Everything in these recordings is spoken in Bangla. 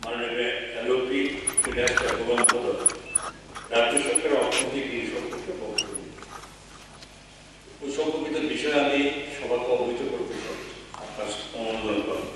মাননীয় এলওপি রাজ্য সরকারের অর্থনৈতিক ঋণ সম্পর্কে বক্তব্য ওই সম্পর্কিত বিষয়ে আমি সবাইকে অবহিত করতে চাই, আপনার অনুমোদন করেন।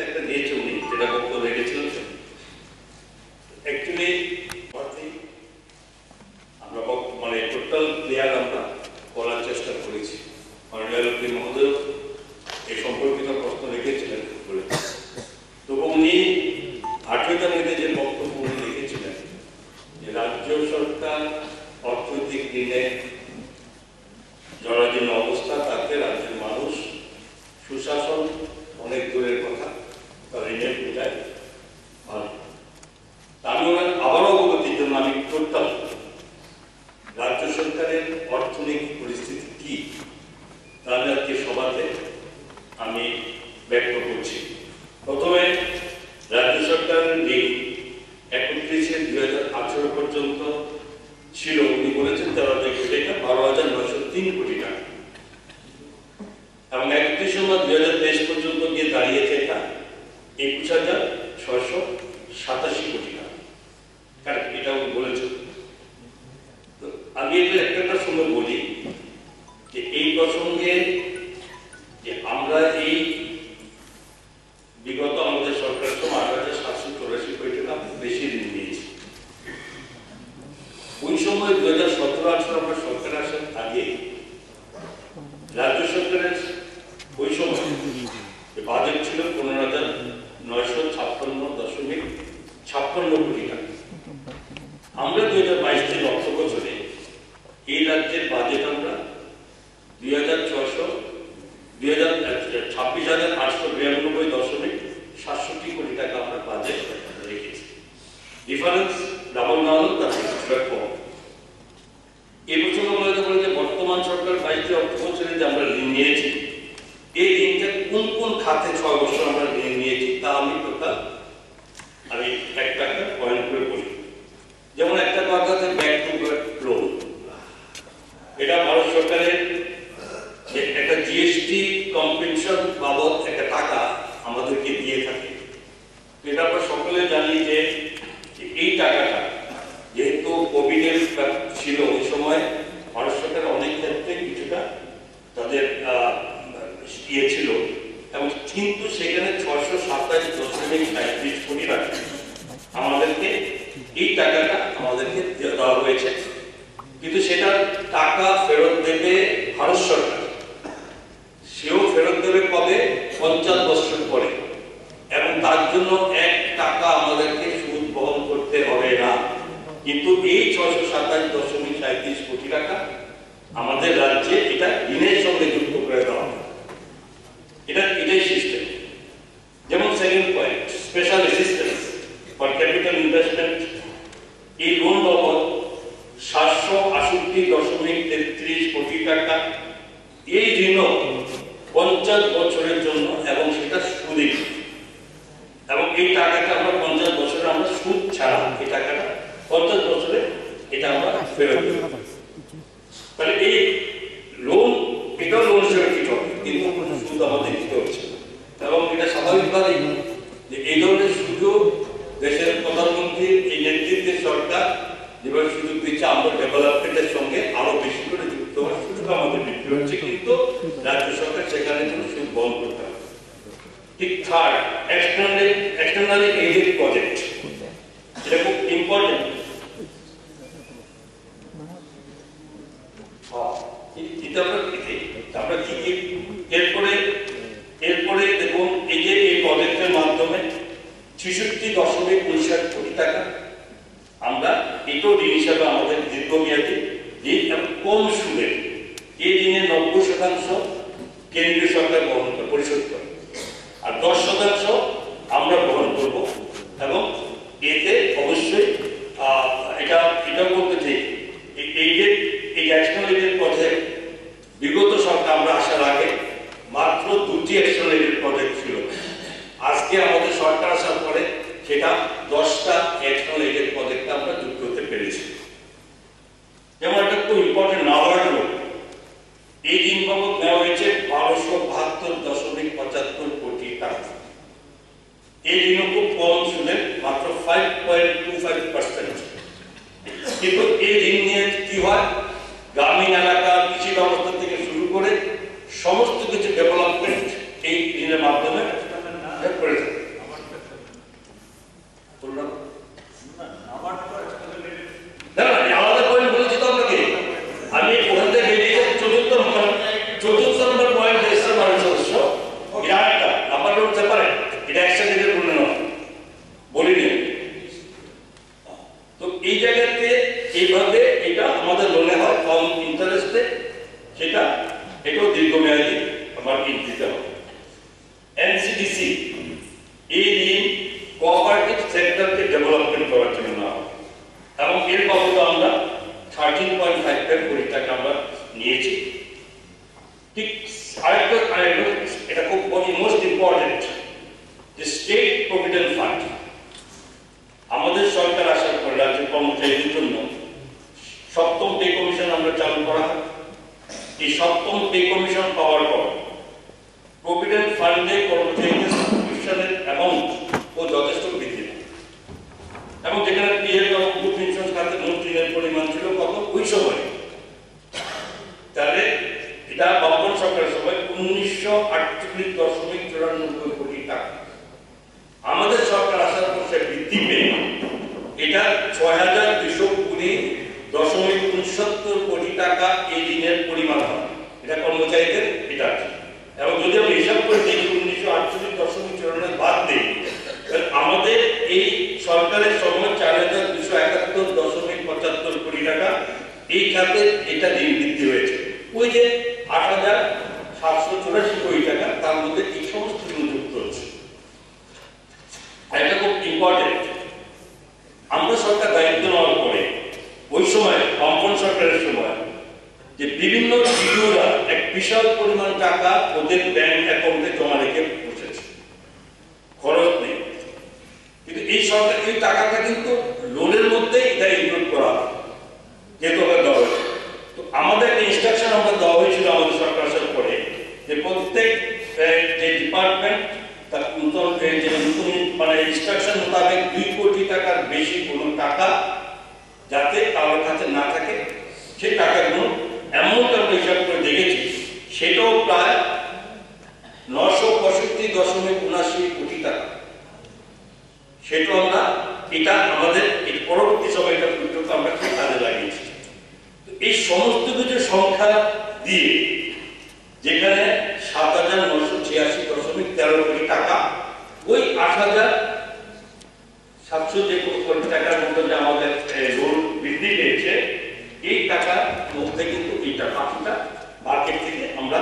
একটা নিয়েছে উনি যেটা বক্তব্য রেখেছিলেন, অ্যাকচুয়ালি আমরা মানে টোটাল ক্লিয়ার আমরা বলার চেষ্টা করেছি। মাননীয় এলওপি মহোদয় এই সম্পর্কিত প্রশ্ন রেখেছিলেন বলে, তবু উনি 8 তারিখে যে বক্তব্য উনি লিখেছিলেন যে রাজ্য সরকার অর্থনৈতিক ঋণে জরাজীর্ণ অবস্থা, তাতে রাজ্যের মানুষ সুশাসন অনেক দূরের কথা, তার ঋণের বোঝায় ভালো। আমি ওনার আবারও অবগতির জন্য আমি টোটাল রাজ্য সরকারের অর্থনৈতিক পরিস্থিতি কি তাহলে আজকে সভাতে আমি ব্যক্ত করছি। প্রথমে রাজ্য সরকারের ঋণ 31/2018 পর্যন্ত ছিল, উনি বলেছেন 13,000 কোটি টাকা, 12,903 কোটি টাকা, এবং 31/2023 পর্যন্ত গিয়ে দাঁড়িয়েছে এটা 21,687 কোটি টাকা। কারেক্ট, এটা উনি বলেছেন। তো আমি একটা সময় বলি যে এই প্রসঙ্গে যে আমরা এই বিগত আমাদের সরকার সময় 8,784 কোটি টাকা বেশি ঋণ নিয়েছি। ওই সময় 2017-18 আমরা সরকার আসার আগে রাজ্য সরকারের ওই সময় বাজেট ছিল 15,956.56 কোটি টাকা। আমরা 2022 অর্থ বছরে এই রাজ্যের বাজেট আমরা 26,892.67 কোটি টাকা আমরা বাজেট রেখেছি। ডিফারেন্স ডাবল না হলেও তার কিছুটা কম। এই বছর বলে যে বর্তমান সরকার 22 অর্থ বছরে যে আমরা ঋণ নিয়েছি, এই ঋণটা কোন কোন খাতে 6 বছর আমরা ঋণ নিয়েছি তা আমি টোটাল একটা পয়েন্ট করে বলি। যেমন একটা কথা আছে ব্যাক টু ব্যাক লোন, এটা ভারত সরকারের একটা জিএসটি কম্পেনশন বাবদ একটা টাকা আমাদেরকে দিয়ে থাকে। এটা আমরা সকলে জানি যে এই টাকাটা যেহেতু কোভিডের ছিল ওই সময় ভারত সরকারের অনেক ক্ষেত্রে কিছুটা তাদের ইয়ে ছিল, এবং কিন্তু সেখানে 627.37 কোটি টাকা আমাদেরকে এই টাকাটা আমাদেরকে দেওয়া হয়েছে। কিন্তু সেটা টাকা ফেরত দেবে ভারত সরকার, সেও ফেরত দেবে কবে? 50 বছর পরে, এবং তার জন্য 1 টাকা আমাদেরকে সুদ বহন করতে হবে না। কিন্তু এই 627.37 কোটি টাকা আমাদের রাজ্যে এটা ঋণের সঙ্গে যুক্ত করে দেওয়া হবে। এটাই সিস্টেম। যেমন second point, special assistance for capital investment, এই লোন বাবদ 768.33 কোটি টাকা। এই ঋণও 50 বছরের জন্য, এবং সেটা সুদে, এবং এই টাকাটা আমরা 50 বছরে আমরা সুদ ছাড়া এই টাকাটা 50 বছরে এটা আমরা ফেরত দেব। তাহলে এই লোন, এটা লোন হিসেবে ঠিক হবে, কিন্তু সুদ আমাদের দিতে হচ্ছে, এবং এটা স্বাভাবিকভাবেই যে এই ধরনের সুযোগ দেশের প্রধানমন্ত্রীর এই নেতৃত্বে সরকার যেভাবে সুযোগ দিচ্ছে, আমরা ডেভেলপমেন্টের সঙ্গে আরো বেশি করে যুক্ত হওয়ার সুযোগ আমাদের বৃদ্ধি হচ্ছে, কিন্তু রাজ্য সরকার সেখানে কোনো সুদ বহন করতে হবে। ঠিক থার্ড, এক্সটার্নালি এইডেড প্রজেক্ট, এটা খুব ইম্পর্টেন্ট। আমরা কি এরপরে দেখুন, এই যে এই প্রজেক্টের মাধ্যমে 66.59 কোটি টাকা আমরা এটাও ঋণ হিসাবে আমাদের দীর্ঘমেয়াদী ঋণ, এবং কম সুদের এই ঋণের 90% কেন্দ্রীয় সরকার বহন করে, পরিশোধ করে, আর 10% আমরা বহন করব। এবং এতে অবশ্যই এটা বলতে ঠিক, এই যে এক্সটার্নাল এইডেড প্রজেক্ট বিগত সরকার আমরা আসার আগে মাত্র 2টি এক্সটার্নাল এইডেড প্রজেক্ট ছিল। আজকে আমাদের সরকার আসার পরে সেটা 10টা এক্সটার্নাল এইডেড প্রজেক্টে আমরা যুক্ত হতে পেরেছি। যেমন একটা খুব ইম্পর্টেন্ট নাবার্ড লোন, এই ঋণ বাবদ নেওয়া হয়েছে 1272.75 কোটি টাকা। এই ঋণ খুব কম সুদের, মাত্র 5.25%। কিন্তু এই ঋণ নিয়ে কি হয়, গ্রামীণ এলাকা কৃষি ব্যবস্থা থেকে শুরু করে সমস্ত কিছু ডেভেলপমেন্ট এই ঋণের মাধ্যমে করে থাকে। আলাদা পয়েন্ট বলেছি তো আপনাকে, আমি ওখান থেকে বেরিয়ে চতুর্থ নম্বর পয়েন্ট এসে মাননীয় সদস্য, এটা একটা নাম্বার হতে পারে, এটা একসাথে বলে নেওয়া বলিনি। তো এই জায়গাতে এইভাবে এটা আমাদের লোনে হয় কম ইন্টারেস্টে, সেটা এটাও দীর্ঘমেয়াদী আমার ঋণ দিতে হবে। এনসিডিসি এই ঋণ কোঅপারেটিভ সেক্টরকে ডেভেলপমেন্ট করার জন্য না হয়, এবং এর বাবদ আমরা 13.5 কোটি টাকা আমরা নিয়েছি। ঠিক আরেকটা এটা খুব মোস্ট ইম্পর্টেন্ট, যে স্টেট প্রভিডেন্ট ফান্ড আমাদের সরকার আসার পর রাজ্যের কর্মচারীদের জন্য 7ম পে কমিশন আমরা চালু করা হয়। এই 7ম পে কমিশন পাওয়ার পর প্রভিডেন্ট ফান্ডে কর্মচারীদের সাবস্ক্রিপশনের অ্যামাউন্ট ও যথেষ্ট বৃদ্ধি পায়, এবং যেখানে পিএফ এবং গ্রুপ ইন্স্যুরেন্স খাতে মোট ঋণের পরিমাণ ছিল কত ওই সময়, তাহলে এটা বামপন সরকারের সময় 1948.94 কোটি টাকা। আমাদের সরকার আসার পর সে বৃদ্ধি পেয়ে এটা 6220.69 কোটি টাকা এই ঋণের পরিমাণ হয়। এটা কর্মচারীদের এটা, এবং যদি আমি হিসাব করে দেখি 1948.94 বাদ দিই, আমাদের এই সরকারের সময় 4271.75 কোটি টাকা এই খাতে এটা ঋণ বৃদ্ধি হয়েছে। ওই যে 8784 কোটি টাকা, তার মধ্যে এই সমস্ত ঋণ যুক্ত হচ্ছে। এটা খুব ইম্পর্টেন্ট। আমরা সরকার দায়িত্ব নেওয়ার পরে ওই সময় বামপন সরকারের সময় যে বিভিন্ন ডিওরা এক বিশাল পরিমাণ টাকা ওদের ব্যাংক অ্যাকাউন্টে জমা রেখে বসেছে, খরচ নেই। কিন্তু এই সরকার এই টাকাটা কিন্তু লোনের মধ্যে এটা ইনক্লুড করা হয়, যেহেতু দেওয়া হয়েছে। তো আমাদের একটা ইনস্ট্রাকশন আমরা দেওয়া হয়েছিল আমাদের সরকার আসার পরে, যে প্রত্যেক যে ডিপার্টমেন্ট তার নতুন মানে ইনস্ট্রাকশন মোতাবেক 2 কোটি টাকার বেশি কোনো টাকা যাতে কারোর কাছে না থাকে, সেই টাকাগুলো অ্যামাউন্ট আমরা হিসাব করে দেখেছি, সেটাও প্রায় 965.79 কোটি টাকা। সেটা আমরা এটা আমাদের এই পরবর্তী সময়টা পর্যন্ত আমরা খুব কাজে লাগিয়েছি। এই সমস্ত কিছু সংখ্যা দিয়ে যেখানে 7986.13 কোটি টাকা, ওই 8700 যে কোটি টাকার মধ্যে যে আমাদের লোন বৃদ্ধি পেয়েছে, এই টাকার মধ্যে কিন্তু এইটা বাকিটা মার্কেট থেকে আমরা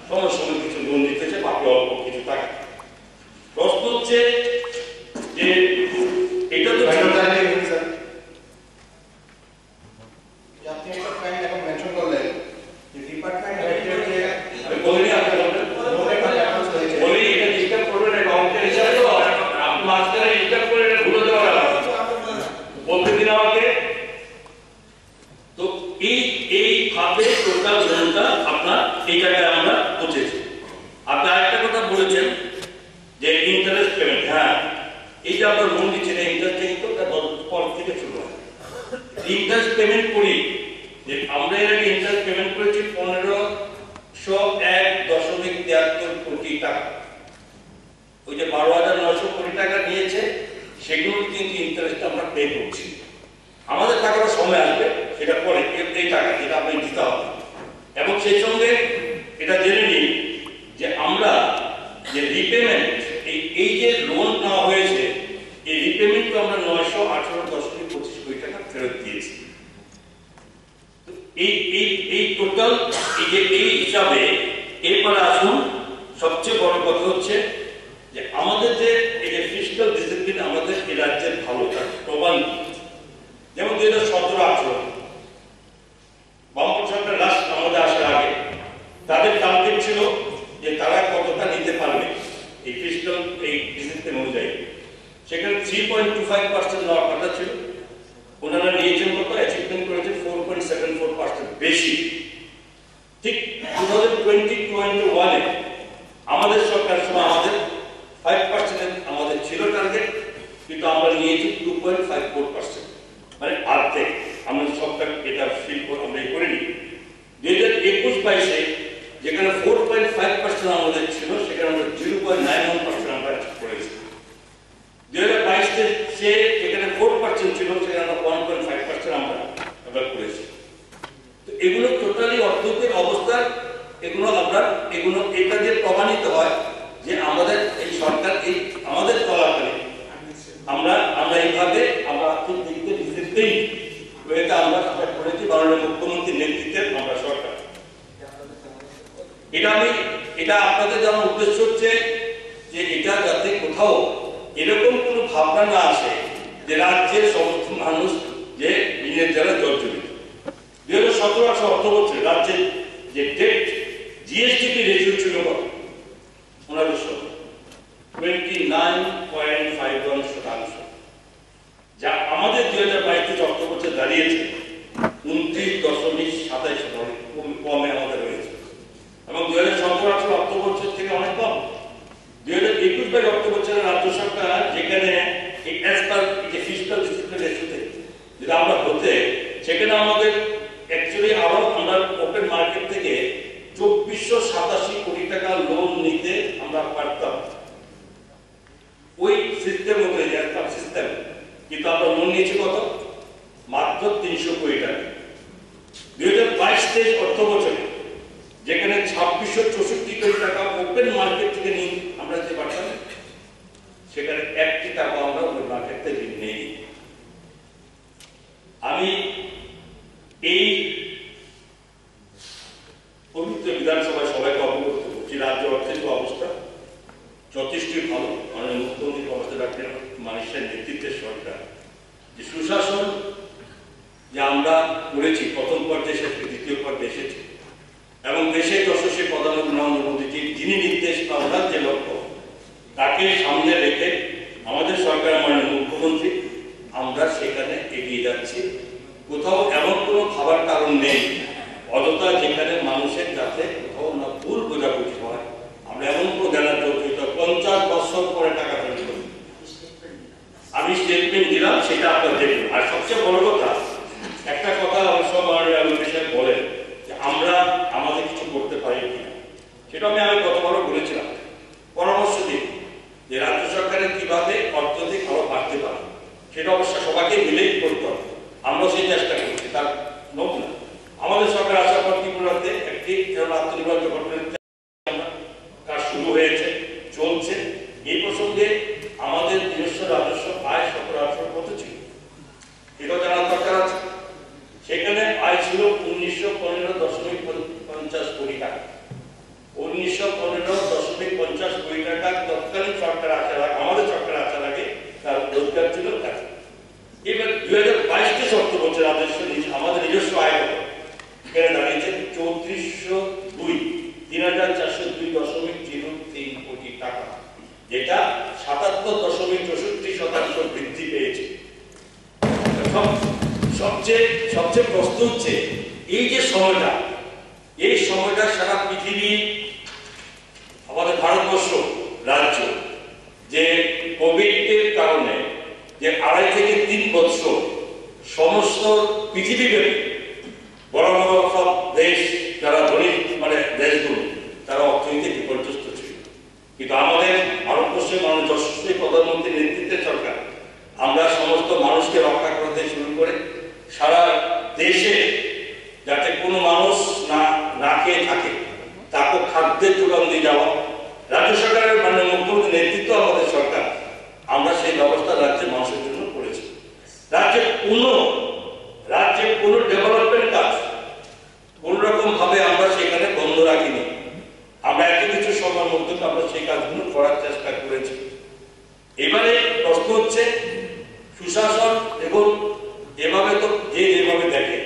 সময় সময় কিছু লোন দিতেছে, বাকি অল্প কিছু টাকা। প্রশ্ন হচ্ছে যে এটা তো আপনি একটা পয়েন্ট এখন মেনশন করলেন যে ডিপার্টমেন্ট হেডকে আমি বলিনি, আপনি বলি এটা ডিস্টার্ব করবেন, অঙ্কের হিসাবে তো আপনি মাঝখানে ডিস্টার্ব করে এটা ভুলে দেওয়া বলতে দিন আমাকে। তো এই ভাবে টোটাল লোনটা আপনার এই জায়গায় আমরা পৌঁছেছি। আপনি আরেকটা কথা বলেছেন যে ইন্টারেস্ট পেমেন্ট, হ্যাঁ এই যে আমরা লোন দিচ্ছি ইন্টারেস্ট কিন্তু পর থেকে শুরু হয়। ইন্টারেস্ট পেমেন্ট করি যে আমরা এর আগে ইন্টারেস্ট পেমেন্ট করেছি 1501.73 কোটি টাকা। ওই যে 12,900 কোটি টাকা নিয়েছে, সেগুলো কিন্তু ইন্টারেস্ট আমরা পে করছি। আমাদের টাকাটা সময় আসবে, সেটা পরে এই টাকা যেটা আপনি দিতে হবে। এবং সেই সঙ্গে এটা জেনে নিন যে আমরা যে রিপেমেন্ট এই যে লোন নেওয়া হয়েছে, এই রিপেমেন্ট আমরা 918.25 কোটি টাকা ফেরত দিয়েছি। এই টোটাল এই হিসাবে এরপরে আসুন, সবচেয়ে বড় কথা হচ্ছে যে আমাদের যে এই যে ফিস্কাল ডিসিপ্লিন আমাদের এই রাজ্যের ভালোটা প্রমাণ। যেমন 2017-18 বামপন সরকার লাস্ট আমাদের আসার আগে তাদের টার্গেট ছিল যে তারা কতটা নিতে পারবে এই ফিস্কাল এই ডিসিপ্লিন অনুযায়ী। সেখানে 3.25% নেওয়ার কথা ছিল, ওনারা নিয়েছেন কত, অ্যাচিভমেন্ট করেছেন 4.74% বেশি। ঠিক 2021-এ আমাদের সরকার সময় আমাদের 5% আমাদের ছিল টার্গেট, কিন্তু আমরা নিয়েছি 2.54%, মানে অর্ধেক। আমরা সবটা এটা ফিল আমরা করিনি। 2021-22-এ যেখানে 4.5% আমাদের ছিল, সেখানে আমরা 0.91% আমরা করেছি। 2022-এ যেখানে 4% ছিল, সেখানে আমরা 1.5% আমরা করেছি। তো এগুলো টোটালি অর্থনৈতিক অবস্থা, এগুলো এটা দিয়ে প্রমাণিত হয় যে আমাদের এই সরকার এই আমাদের চলাকালে আমরা এইভাবে আমরা আর্থিক দিক থেকে ডিসিপ্লিন ওয়েতে আমরা করেছি। মাননীয় মুখ্যমন্ত্রীর নেতৃত্বে আমরা সরকার, এটা আপনাদের জানার উদ্দেশ্য হচ্ছে যে এটা যাতে কোথাও এরকম কোনো ভাবনা না আসে যে রাজ্যের সমস্ত মানুষ যে ঋণের দ্বারা জর্জরিত। 2017-18 অর্থ বছরে রাজ্যের যে ডেট জিএসটি রেশিও ছিল 29.51%, যা আমাদের 2022 অর্থ বছরে দাঁড়িয়েছে 29.27%, কমে আমাদের রয়েছে। এবং 2017-18 অর্থ বছর থেকে অনেক কম। 2021-22 অর্থ বছরে রাজ্য সরকার যেখানে এই ফিসক্যাল ডিসিপ্লিন রেশিওতে যদি আমরা হতে, সেখানে আমাদের অ্যাকচুয়ালি আরো আমরা ওপেন মার্কেট থেকে 2487 কোটি টাকা লোন নিতে আমরা পারতাম ওই সিস্টেম অনুযায়ী, সিস্টেম। কিন্তু আমরা লোন নিয়েছি কত? মাত্র 300 কোটি টাকা। 2022-23 অর্থ বছরে যেখানে 2664 কোটি টাকা ওপেন মার্কেট থেকে নিয়ে আমরা যেতে পারতাম, সেখানে 1 টাকা আমরা ওপেন মার্কেট থেকে নেই। আমি এই পবিত্র বিধানসভায় সবাইকে অবগত করছি, রাজ্য অর্থনৈতিক অবস্থা যথেষ্ট ভালো। মাননীয় মুখ্যমন্ত্রী অবস্থা ডাক্তার মানুষের নেতৃত্বের সরকার যে সুশাসন যে আমরা করেছি, প্রথম পর্যায়ে শেষ দ্বিতীয় পর্যায়ে এসেছি, এবং দেশের যশস্বী প্রধানমন্ত্রী নরেন্দ্র মোদীজি যিনি নির্দেশ পাওয়ার যে লক্ষ্য, তাকে সামনে রেখে আমাদের সরকার মাননীয় মুখ্যমন্ত্রী আমরা সেখানে এগিয়ে যাচ্ছি। কোথাও এমন কোনো খাবার কারণ নেই অযথা যেখানে মানুষের যাতে কোথাও না ভুল বোঝাবুঝি হয়। আমরা এমন কোনো জ্ঞানের জড়িত 50 বছর পরে টাকা ফেরত করি, আমি স্টেটমেন্ট দিলাম, সেটা আপনারা দেখুন। আর সবচেয়ে বড় কথা, একটা কথা অনেক সময় বিষয়ে বলেন যে আমরা আমাদের কিছু করতে পারি কিনা, সেটা আমি গতবারও বলেছিলাম। পরামর্শ দিন যে রাজ্য সরকারের কিভাবে অর্থনৈতিক আরো বাড়তে পারে, সেটা অবশ্য সবাইকে মিলেই করতে হবে। আমরা সেই চেষ্টা করছি। তার নমুনা আমাদের সরকার আসার পর ত্রিপুরাতে একটি আত্মনির্ভর গঠনের কাজ শুরু হয়েছে, চলছে। এই প্রসঙ্গে আমাদের নিজস্ব রাজস্ব আয় 17-18 কত ছিল এটাও জানার দরকার আছে। সেখানে আয় ছিল 1915.50 কোটি টাকা। 1915.50 কোটি টাকা তৎকালীন সরকার আসার আগে, আমাদের সরকার আসার আগে তার রোজগার ছিল টাকা। এবার 2022 অর্থ বছর রাজস্ব আমাদের নিজস্ব আয় কত? এখানে দাঁড়িয়েছে 3402.3,402.03 কোটি টাকা, যেটা 77.64% বৃদ্ধি পেয়েছে। সবচেয়ে প্রশ্ন হচ্ছে এই যে সময়টা, এই সময়টা সারা পৃথিবী, আমাদের ভারতবর্ষ রাজ্য যে কোভিডের কারণে যে 2.5 থেকে 3 বছর সমস্ত পৃথিবীব্যাপী বড় বড় সব দেশ যারা ধনী মানে দেশগুলো তারা অর্থনীতি বিপর্যস্ত ছিল। কিন্তু আমাদের ভারতবর্ষের মাননীয় যশস্বী প্রধানমন্ত্রীর নেতৃত্বে সরকার আমরা সমস্ত মানুষকে রক্ষা করতে শুরু করে সারা দেশে যাতে কোনো মানুষ না খেয়ে থাকে তাকে খাদ্যের যোগান দিয়ে যাওয়া, রাজ্য সরকারের মাননীয় মুখ্যমন্ত্রীর নেতৃত্ব আমাদের সরকার, আমরা সেই ব্যবস্থা রাজ্যের মানুষের জন্য করেছি। রাজ্যে কোনো ডেভেলপমেন্ট কাজ কোন রকম ভাবে আমরা সেখানে বন্ধ রাখিনি। আমরা একই কিছু সময়ের মধ্যে আমরা সেই কাজগুলো করার চেষ্টা করেছি। এবারে প্রশ্ন হচ্ছে সুশাসন, এবং এভাবে তো যে যেভাবে দেখে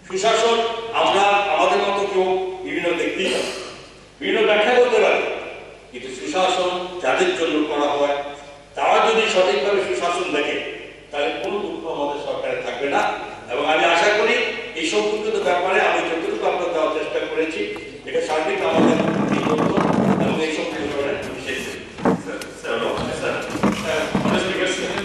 সুশাসন, আমরা আমাদের মতো কেউ বিভিন্ন দেখতেই পাই, বিভিন্ন ব্যাখ্যা করতে পারি, কিন্তু সুশাসন যাদের জন্য করা হয় তারা যদি সঠিকভাবে সুশাসন দেখে তাহলে কোনো দুঃখ আমাদের সরকারে থাকবে না। এবং আমি আশা করি এই সম্পর্কিত ব্যাপারে আমি যতটুকু আপনার দেওয়ার চেষ্টা করেছি এটা সার্বিক